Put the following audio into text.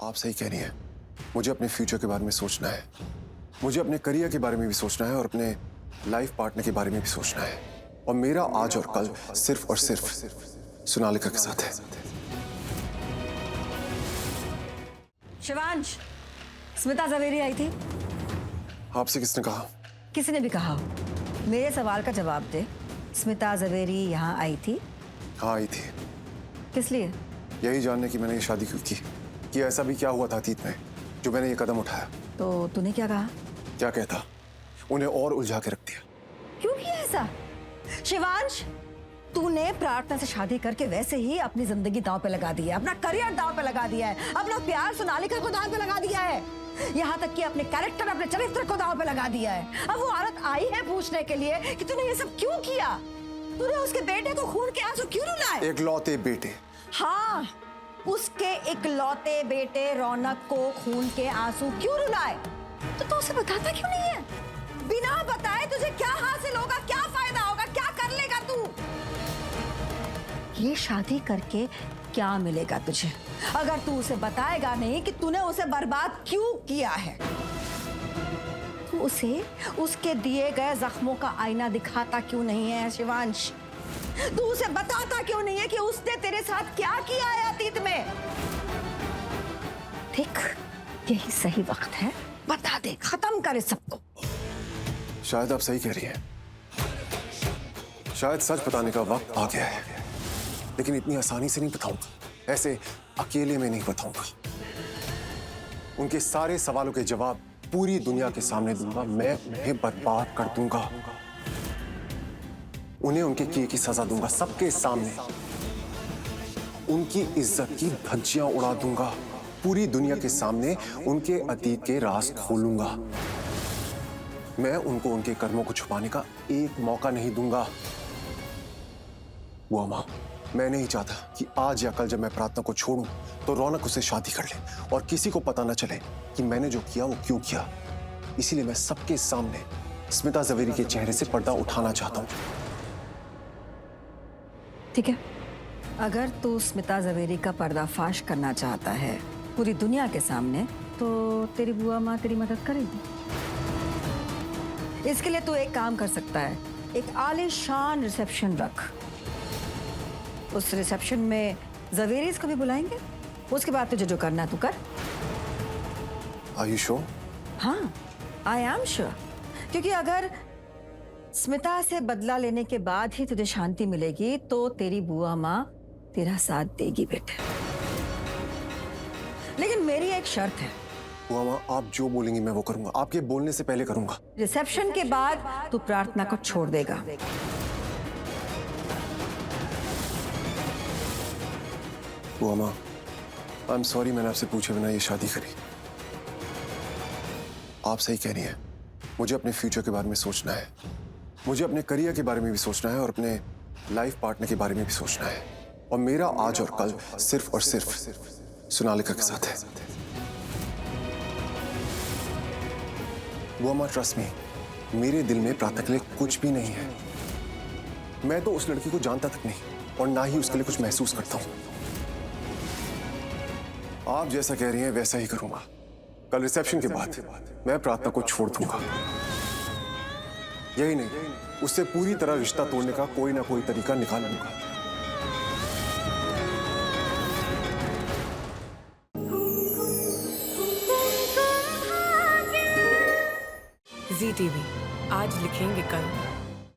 आप सही कह रही हैं। मुझे अपने फ्यूचर के बारे में सोचना है, मुझे अपने करियर के बारे में भी सोचना है और अपने लाइफ पार्टनर के बारे में भी सोचना है। और मेरा आज और कल सिर्फ और सिर्फ सोनालिका के साथ है। शिवांश, स्मिता जवेरी आई थी। आपसे किसने कहा? किसी ने भी कहा हो। मेरे सवाल का जवाब दे। स्मिता जवेरी यहाँ आई थी? हाँ आई थी। किस लिए? यही जानने की मैंने ये शादी क्यों की, कि ऐसा भी क्या हुआ था अतीत में जो मैंने ये कदम उठाया। तो तूने क्या कहा? क्या कहता, उन्हें और उलझा के रख दिया। क्यों किया ऐसा? शिवांश, तूने प्रार्थना से शादी करके वैसे ही अपनी जिंदगी दांव पे लगा दी है, अपना करियर दांव पे लगा दिया है, अपना प्यार सोनालिका को दांव पे लगा दिया है, यहाँ तक कि अपने कैरेक्टर, अपने चरित्र को दांव पे लगा दिया है। अब वो औरत आई है पूछने के लिए कि तूने ये सब क्यों किया? तूने उसके बेटे को खून के आंसू क्यों रुलाए? इकलौते बेटे। हाँ, उसके इकलौते बेटे रौनक को खून के आंसू क्यों रुलाए? तो तू उसे बताता क्यों नहीं है? बिना बताए तुझे क्या हासिल होगा, क्या फायदा होगा, क्या कर लेगा तू? ये शादी करके क्या मिलेगा तुझे अगर तू उसे बताएगा नहीं कि तूने उसे बर्बाद क्यों किया है? तू उसे उसके दिए गए जख्मों का आईना दिखाता क्यों नहीं है शिवांश? तू उसे बताता क्यों नहीं है कि उसने तेरे साथ क्या किया है अतीत में? देख, यही सही वक्त है, बता दे, खत्म कर इस सबको। शायद आप सही कह रही हैं, शायद सच बताने का वक्त आ गया है, लेकिन इतनी आसानी से नहीं बताऊंगा, ऐसे अकेले में नहीं बताऊंगा। उनके सारे सवालों के जवाब पूरी दुनिया के सामने दूंगा। मैं उन्हें बर्बाद कर दूंगा, उन्हें उनके किए की सजा दूंगा सबके सामने, उनकी इज्जत की धज्जियां उड़ा दूंगा, पूरी दुनिया के सामने उनके अतीत के राज खोलूंगा। मैं उनको उनके कर्मों को छुपाने का एक मौका नहीं दूंगा। वो मां, मैं नहीं चाहता कि आज या कल जब मैं प्रार्थना को छोड़ूं तो रौनक उससे शादी कर ले और किसी को पता न चले कि मैंने जो किया वो क्यों किया। इसीलिए मैं सबके सामने स्मिता जवेरी के चेहरे से पर्दा उठाना चाहता हूं। ठीक है, अगर तू स्मिता जवेरी का पर्दाफाश करना चाहता है पूरी दुनिया के सामने, तो तेरी बुआ माँ तेरी मदद करेगी। इसके लिए तू एक काम कर सकता है, एक आलीशान रिसेप्शन रख। उस रिसेप्शन में जवेरीज को भी बुलाएंगे, उसके बाद तुझे जो करना है तू कर। Are you sure? हाँ, आई एम श्योर, क्योंकि अगर स्मिता से बदला लेने के बाद ही तुझे शांति मिलेगी तो तेरी बुआ माँ तेरा साथ देगी बेटे। लेकिन मेरी एक शर्त है। बुआ मां, आप जो बोलेंगी मैं वो करूंगा, आपके बोलने से पहले करूंगा। रिसेप्शन के बाद तू प्रार्थना को छोड़ देगा। बुआ मां, आई एम सॉरी, मैंने आपसे पूछे बिना ये शादी करी। आप सही कह रही हैं, मुझे अपने फ्यूचर के बारे में सोचना है, मुझे अपने करियर के बारे में भी सोचना है और अपने लाइफ पार्टनर के बारे में भी सोचना है। और मेरा आज और कल सिर्फ और सिर्फ सोनालिका के साथ है। बुआ मां, ट्रस्ट मी, मेरे दिल में प्रार्थना के लिए कुछ भी नहीं है। मैं तो उस लड़की को जानता तक नहीं और ना ही उसके लिए कुछ महसूस करता हूं। आप जैसा कह रही हैं वैसा ही करूंगा। कल रिसेप्शन के बाद मैं प्रार्थना को छोड़ दूंगा। यही नहीं, उससे पूरी तरह रिश्ता तोड़ने का कोई ना कोई तरीका निकाल लूंगा। ZTV, आज लिखेंगे कल।